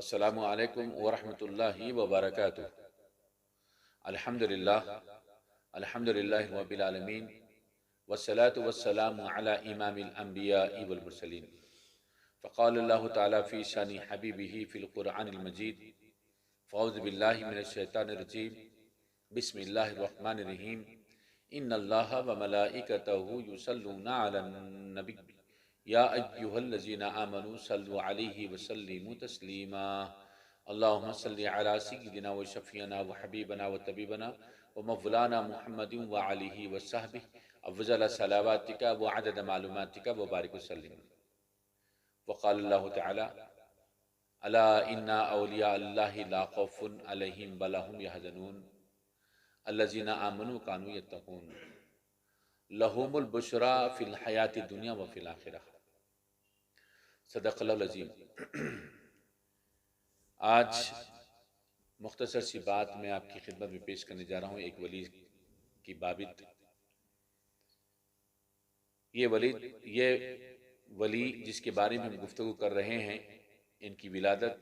السلام علیکم ورحمۃ اللہ وبرکاتہ۔ الحمدللہ رب العالمین، والصلاة والسلام علی امام الانبیاء والمرسلین۔ فقال اللہ تعالی فی شان حبیبہ فی القرآن المجید، فاعوذ باللہ من الشیطان الرجیم، بسم اللہ الرحمن الرحیم۔ ان اللہ وملائکتہ یصلون علی النبی یا ایہا الذین آمنوا صلوا علیہ وسلموا تسلیما۔ اللہم صلی علی سیدنا و شفیعنا و حبیبنا و طبیبنا و مولانا محمد و علیہ وصحبہ افضل صلواتک و عدد معلوماتک و بارک وسلم۔ وقال اللہ تعالی الا ان اولیاء اللہ لا خوف علیہم ولا هم يحزنون الذین آمنوا كانوا يتقون لهم البشرى فی الحیاۃ الدنیا و فی الآخرہ۔ صدق اللہ العظیم۔ آج مختصر سی بات میں آپ کی خدمت میں پیش کرنے جا رہا ہوں ایک ولی کی بابت۔ یہ ولی جس کے بارے میں ہم گفتگو کر رہے ہیں، ان کی ولادت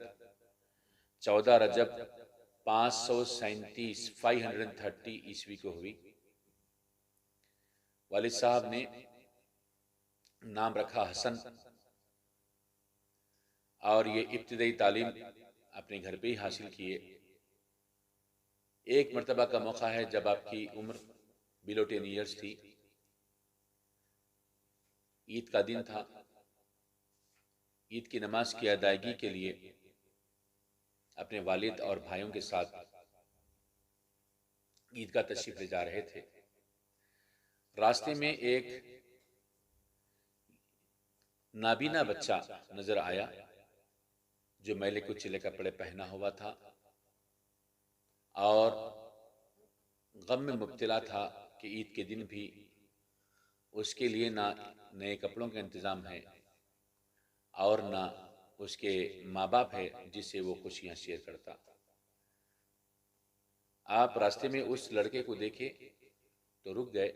14 رجب 537 عیسوی کو ہوئی۔ والد صاحب نے نام رکھا حسن، اور یہ ابتدائی تعلیم اپنے گھر پہ ہی حاصل کیے۔ ایک مرتبہ کا موقع ہے جب آپ کی عمر بلو 10 ایئرز تھی، عید کا دن تھا۔ عید کی نماز کی ادائیگی کے لیے اپنے والد اور بھائیوں کے ساتھ عیدگاہ تشریف لے جا رہے تھے۔ راستے میں ایک نابینا بچہ نظر آیا جو میلے کچیلے کپڑے پہنا ہوا تھا اور غم میں مبتلا تھا کہ عید کے دن بھی اس کے لیے نہ نئے کپڑوں کا انتظام ہے اور نہ اس کے ماں باپ ہے جس سے وہ خوشیاں شیئر کرتا۔ آپ راستے میں اس لڑکے کو دیکھے تو رک گئے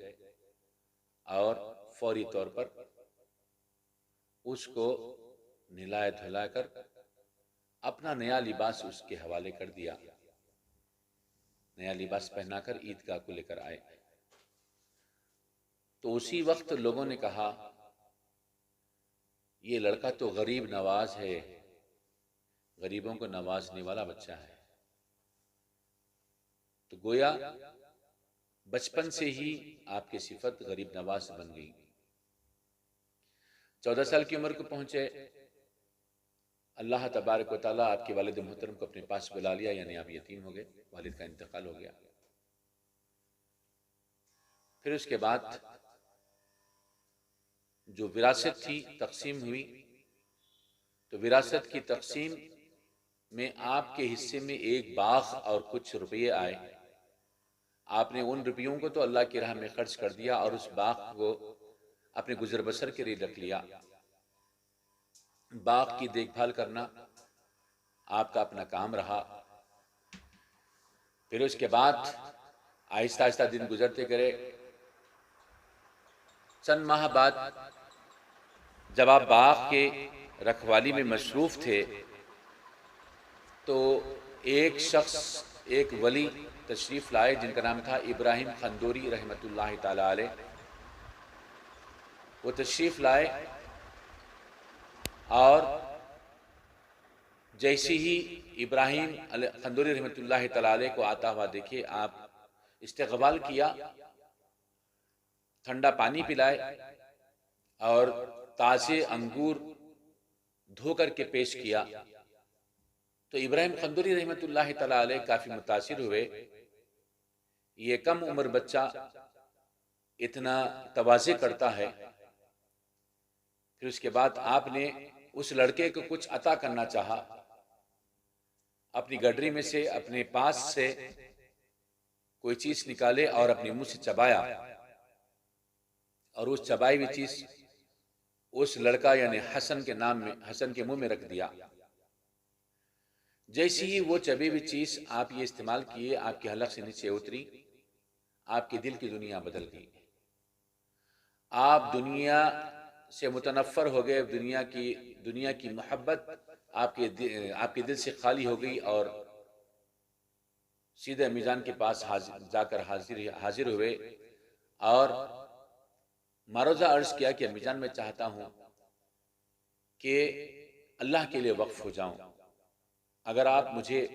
اور فوری طور پر اس کو نہلایا دھلا کر اپنا نیا لباس اس کے حوالے کر دیا۔ نیا لباس پہنا کر عیدگاہ کو لے کر آئے تو اسی وقت لوگوں نے کہا یہ لڑکا تو غریب نواز ہے، غریبوں کو نوازنے والا بچہ ہے۔ تو گویا بچپن سے ہی آپ کی صفت غریب نواز بن گئی۔ 14 سال کی عمر کو پہنچے، اللہ تبارک و تعالیٰ آپ کے والد محترم کو اپنے پاس بلا لیا، یعنی آپ یتیم ہو گئے، والد کا انتقال ہو گیا۔ پھر اس کے بعد جو وراثت تھی تقسیم ہوئی، تو وراثت کی تقسیم میں آپ کے حصے میں ایک باغ اور کچھ روپے آئے۔ آپ نے ان روپیوں کو تو اللہ کی راہ میں خرچ کر دیا اور اس باغ کو اپنے گزر بسر کے لیے رکھ لیا۔ باغ کی دیکھ بھال کرنا آپ کا اپنا کام رہا۔ پھر اس کے بعد آہستہ آہستہ دن گزرتے گئے۔ چند ماہ بعد جب آپ باغ کے رکھوالی میں مصروف تھے تو ایک شخص، ایک ولی تشریف لائے جن کا نام تھا ابراہیم خندوری رحمۃ اللہ تعالی علیہ۔ وہ تشریف لائے اور جیسے ہی ابراہیم خندوری رحمۃ اللہ تعالی علیہ کو آتا ہوا دیکھے، آپ استقبال کیا، ٹھنڈا پانی پلائے اور تازے انگور دھو کر کے پیش کیا۔ تو ابراہیم خندوری رحمۃ اللہ تعالی علیہ کافی متاثر ہوئے، یہ کم عمر بچہ اتنا تواضع کرتا ہے۔ پھر اس کے بعد آپ نے اس لڑکے کو کچھ عطا کرنا چاہا، اپنی گڈری میں سے، اپنے پاس سے کوئی چیز نکالے اور اپنے منہ سے چبایا، اور اس چبائی ہوئی چیز اس لڑکا یعنی حسن کے نام میں، حسن کے منہ میں رکھ دیا۔ جیسی ہی وہ چبی ہوئی چیز آپ یہ استعمال کیے، آپ کے حلق سے نیچے اتری، آپ کے دل کی دنیا بدل گئی۔ آپ دنیا سے متنفر ہو گئے، دنیا کی محبت آپ کے دل سے خالی ہو گئی اور سیدھے میزان کے پاس جا کر حاضر ہوئے اور معروضہ عرض کیا کہ میزان میں چاہتا ہوں کہ اللہ کے لیے وقف ہو جاؤں، اگر آپ مجھے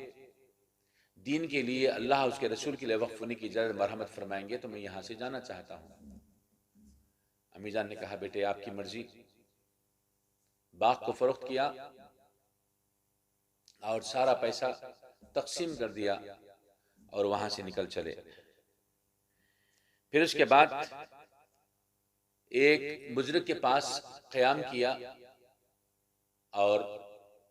دین کے لیے، اللہ اس کے رسول کے لیے وقف ہونے کی اجازت مرحمت فرمائیں گے تو میں یہاں سے جانا چاہتا ہوں۔ امی جان نے کہا بیٹے آپ کی مرضی۔ باغ کو فروخت کیا اور سارا پیسہ تقسیم کر دیا اور وہاں سے نکل چلے۔ پھر اس کے بعد ایک بزرگ کے پاس قیام کیا اور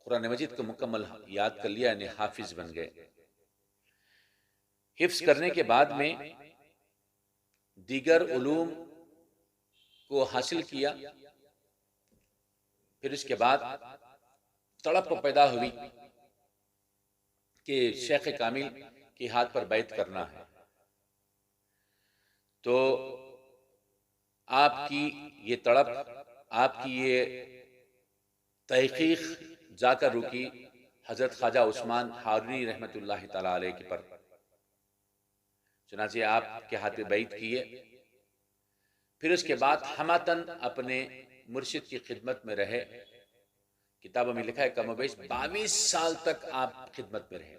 قرآن مجید کو مکمل یاد کر لیا، یعنی حافظ بن گئے۔ حفظ کرنے کے بعد میں دیگر علوم کو حاصل کیا۔ پھر اس کے بعد تڑپ پیدا ہوئی کہ شیخ کامل کے ہاتھ پر بیعت کرنا ہے، تو آپ کی یہ تڑپ، آپ کی یہ تحقیق جا کر رکی حضرت خواجہ عثمان ہارونی رحمۃ اللہ تعالی علیہ کے پر۔ چنانچہ آپ کے ہاتھ پہ بیعت کیے۔ پھر اس کے بعد ہماتن اپنے مرشد کی خدمت میں رہے۔ کتابوں میں لکھا ہے کم و بیش 22 سال تک آپ خدمت میں رہے۔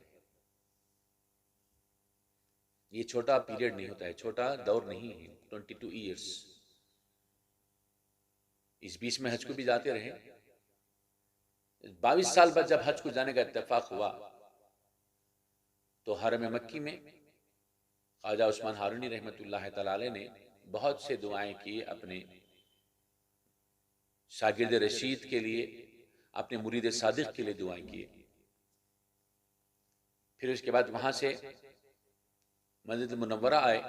یہ چھوٹا پیریڈ نہیں ہوتا ہے، چھوٹا دور نہیں ہے، 22 ایئرز۔ اس بیچ میں حج کو بھی جاتے رہے۔ 22 سال بعد جب حج کو جانے کا اتفاق ہوا تو حرم مکی میں خواجہ عثمان ہارونی رحمۃ اللہ تعالی علیہ نے بہت سے دعائیں کی، اپنے شاگرد رشید کے لیے، اپنے مرید صادق کے لیے دعائیں کی۔ پھر اس کے بعد وہاں سے مسجد منورہ آئے۔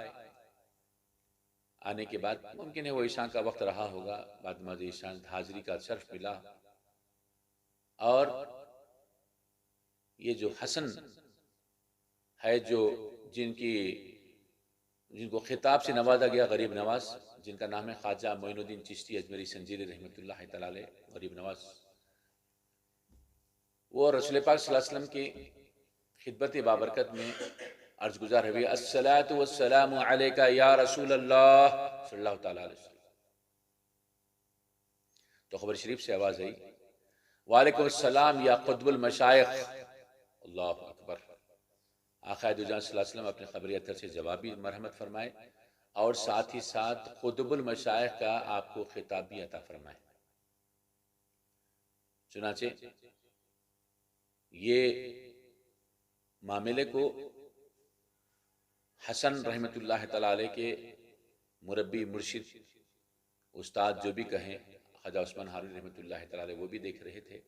آنے کے بعد ممکن ہے وہ عشاء کا وقت رہا ہوگا، بعد مسجد عشاء حاضری کا شرف ملا، اور یہ جو حسن ہے جو جن کو خطاب سے نوازا گیا، غریب نواز، جن کا نام ہے خواجہ معین الدین چشتی اجمیری سنجیری رحمۃ اللہ تعالی علیہ، غریب نواز، وہ رسول پاک صلی اللہ علیہ وسلم کی خدمت بابرکت میں عرض گزار ہوئے، الصلاۃ والسلام علیک یا رسول اللہ صلی اللہ تعالی علیہ وسلم۔ تو خبر شریف سے آواز آئی، وعلیکم السلام یا قطب المشائخ۔ اللہ اکبر۔ آقا دو جہاں صلی اللہ علیہ وسلم اپنے خبری اتر سے جوابی مرحمت فرمائے اور ساتھ ہی ساتھ قطب المشائخ کا آپ کو خطاب بھی عطا فرمائے۔ چنانچہ یہ معاملے کو حسن رحمت اللہ تعالی علیہ کے مربی، مرشد، استاد جو بھی کہیں، خواجہ عثمان ہارونی رحمت اللہ تعالی علیہ، وہ بھی دیکھ رہے تھے۔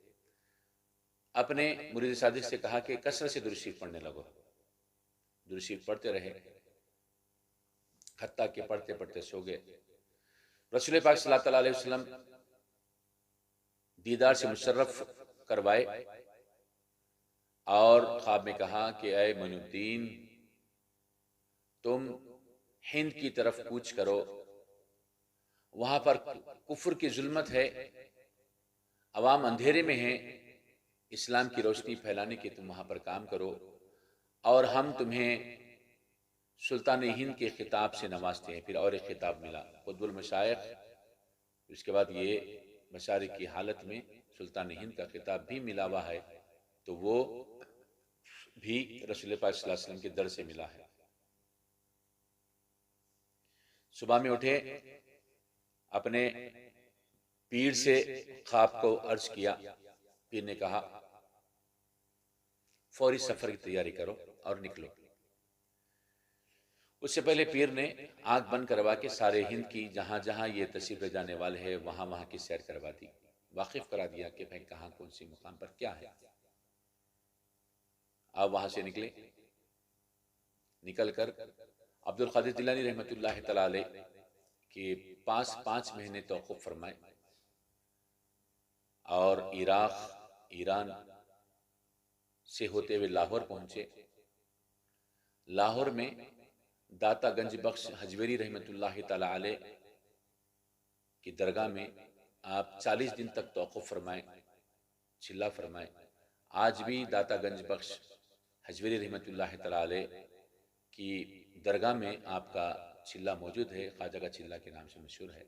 اپنے مرید صادق سے کہا کہ کثرت سے درود شریف پڑھنے لگو۔ درود شریف پڑھتے رہے، حتیٰ کہ پڑھتے پڑھتے سو گئے۔ رسول پاک صلی اللہ علیہ وسلم دیدار سے مشرف کروائے اور خواب میں کہا کہ اے معین الدین، تم ہند کی طرف کوچ کرو، وہاں پر کفر کی ظلمت ہے، عوام اندھیرے میں ہیں، اسلام کی روشنی پھیلانے کے تم وہاں پر کام کرو، اور ہم تمہیں سلطان ہند کے خطاب سے نوازتے ہیں۔ پھر اور ایک خطاب ملا، قطب المشائخ۔ اس کے بعد یہ مشارق کی حالت میں سلطان ہند کا خطاب بھی ملا ہوا ہے، تو وہ بھی رسول پاک صلی اللہ علیہ وسلم کے در سے ملا ہے۔ صبح میں اٹھے، اپنے پیر سے خواب کو عرض کیا۔ پیر نے کہا فوری سفر کی تیاری کرو اور نکلو۔ اس سے پہلے پیر نے آنکھ بند کروا کے سارے ہند کی جہاں جہاں یہ تشریف لے جانے والے ہیں وہاں وہاں کی سیر کروا دی، واقف کرا دیا کہ بھائی کہاں کون سی مقام پر کیا ہے۔ آپ وہاں سے نکلے، نکل کر عبد القادر جیلانی رحمۃ اللہ تعالی علیہ کے پاس 5 مہینے توقف فرمائے اور عراق، ایران سے ہوتے ہوئے لاہور پہنچے۔ لاہور میں داتا گنج بخش حجویری رحمۃ اللہ تعالی علیہ کی درگاہ میں آپ 40 دن تک توقف فرمائے، چلا فرمائے۔ آج بھی داتا گنج بخش حجویری رحمۃ اللہ تعالی علیہ کی درگاہ میں آپ کا چلہ موجود ہے، خواجہ کا چلہ کے نام سے مشہور ہے۔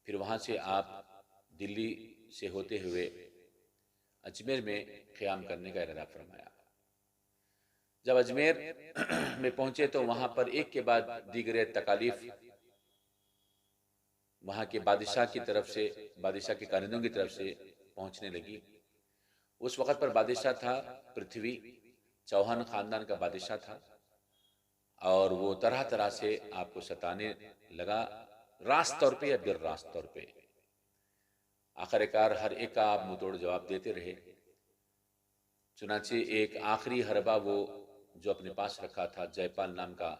پھر وہاں سے آپ دلی سے ہوتے ہوئے اجمیر میں قیام کرنے کا ارادہ فرمایا۔ جب اجمیر میں پہنچے تو وہاں پر ایک کے بعد دیگر تکالیف وہاں کے بادشاہ کی طرف سے، بادشاہ کے کارندوں کی طرف سے پہنچنے لگی۔ اس وقت پر بادشاہ تھا پرتھوی، چوہان خاندان کا بادشاہ تھا، اور وہ طرح طرح سے آپ کو ستانے لگا، راست طور پہ یا بر راست طور پہ۔ آخر کار ہر ایک کا آپ منہ توڑ جواب دیتے رہے۔ چنانچہ ایک آخری حربہ وہ جو اپنے پاس رکھا تھا، جے پال نام کا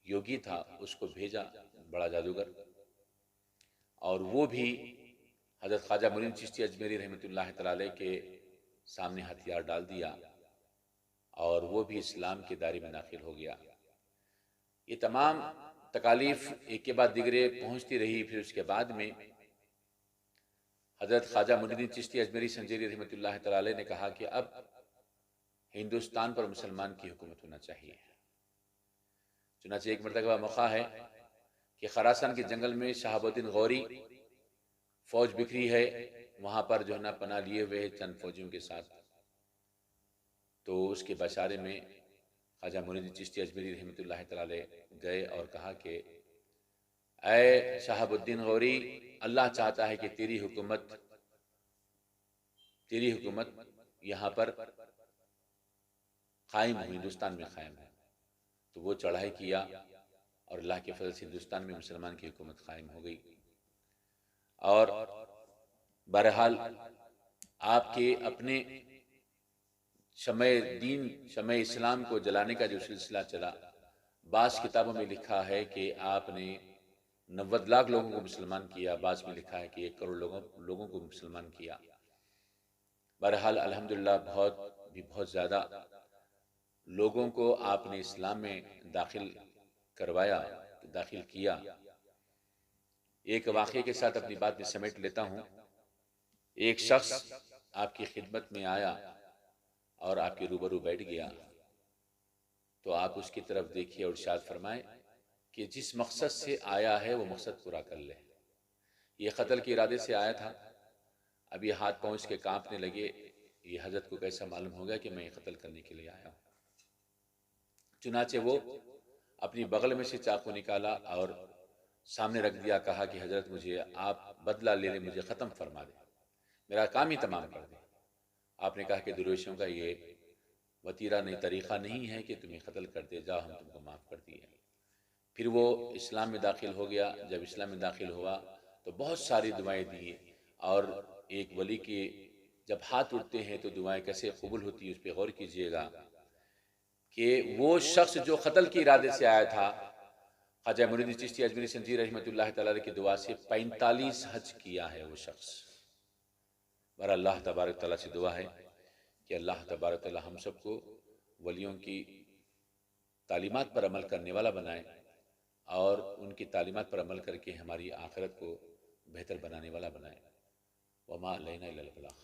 یوگی تھا، اس کو بھیجا، بڑا جادوگر، اور وہ بھی حضرت خواجہ معین الدین چشتی اجمیری رحمۃ اللہ تعالی علیہ کے سامنے ہتھیار ڈال دیا، اور وہ بھی اسلام کے دائرے میں داخل ہو گیا۔ یہ تمام تکالیف ایک کے بعد دیگرے پہنچتی رہی۔ پھر اس کے بعد میں حضرت خواجہ معین الدین چشتی اجمیری سنجیری رحمۃ اللہ تعالی علیہ نے کہا کہ اب ہندوستان پر مسلمان کی حکومت ہونا چاہیے۔ چنانچہ ایک مرتبہ موقع ہے کہ خراسان کے جنگل میں شہاب الدین غوری فوج بکھری ہے، وہاں پر جو ہے نا پناہ لیے ہوئے ہیں چند فوجیوں کے ساتھ۔ تو اس کے بشارے میں خواجہ معین الدین چشتی اجمیری رحمۃ اللہ تعالی علیہ گئے اور کہا کہ اے شہاب الدین غوری، اللہ چاہتا ہے کہ تیری حکومت یہاں پر قائم ہو، ہندوستان میں قائم ہے۔ تو وہ چڑھائی کیا اور اللہ کے فضل سے ہندوستان میں مسلمان کی حکومت قائم ہو گئی۔ اور بہرحال آپ کے اپنے شمع دین، شمع اسلام کو جلانے کا جو سلسلہ چلا، بعض کتابوں میں لکھا ہے کہ آپ نے 90 لاکھ لوگوں کو مسلمان کیا، بعض میں لکھا ہے کہ 1 کروڑ لوگوں کو مسلمان کیا۔ بہرحال الحمدللہ بہت زیادہ لوگوں کو آپ نے اسلام میں داخل کروایا، داخل کیا۔ ایک واقعے کے ساتھ اپنی بات میں سمیٹ لیتا ہوں۔ ایک شخص آپ کی خدمت میں آیا اور آپ کے روبرو بیٹھ گیا، تو آپ اس کی طرف دیکھیے اور ارشاد فرمائے کہ جس مقصد سے آیا ہے وہ مقصد پورا کر لے۔ یہ قتل کے ارادے سے آیا تھا، اب یہ ہاتھ پاؤں اس کے کانپنے لگے، یہ حضرت کو کیسا معلوم ہوگا کہ میں یہ قتل کرنے کے لیے آیا ہوں۔ چنانچہ وہ اپنی بغل میں سے چاقو نکالا اور سامنے رکھ دیا، کہا کہ حضرت مجھے آپ بدلہ لے لیں، مجھے ختم فرما دیں، میرا کام ہی تمام کر دیں۔ آپ نے کہا کہ درویشوں کا یہ وتیرہ نہیں، طریقہ نہیں ہے کہ تمہیں قتل کر دے، جاؤ ہم تم کو معاف کر دیے۔ پھر وہ اسلام میں داخل ہو گیا۔ جب اسلام میں داخل ہوا تو بہت ساری دعائیں دی، اور ایک ولی کے جب ہاتھ اٹھتے ہیں تو دعائیں کیسے قبول ہوتی ہیں اس پہ غور کیجئے گا کہ وہ شخص جو قتل کے ارادے سے آیا تھا، خواجہ معین الدین چشتی اجمیری سنجی رحمۃ اللہ تعالی علیہ کی دعا سے 45 حج کیا ہے وہ شخص۔ اور اللہ تبارک تعالیٰ سے دعا ہے کہ اللہ تبارک تعالیٰ ہم سب کو ولیوں کی تعلیمات پر عمل کرنے والا بنائے، اور ان کی تعلیمات پر عمل کر کے ہماری آخرت کو بہتر بنانے والا بنائے۔ وما علینا الا البلاغ۔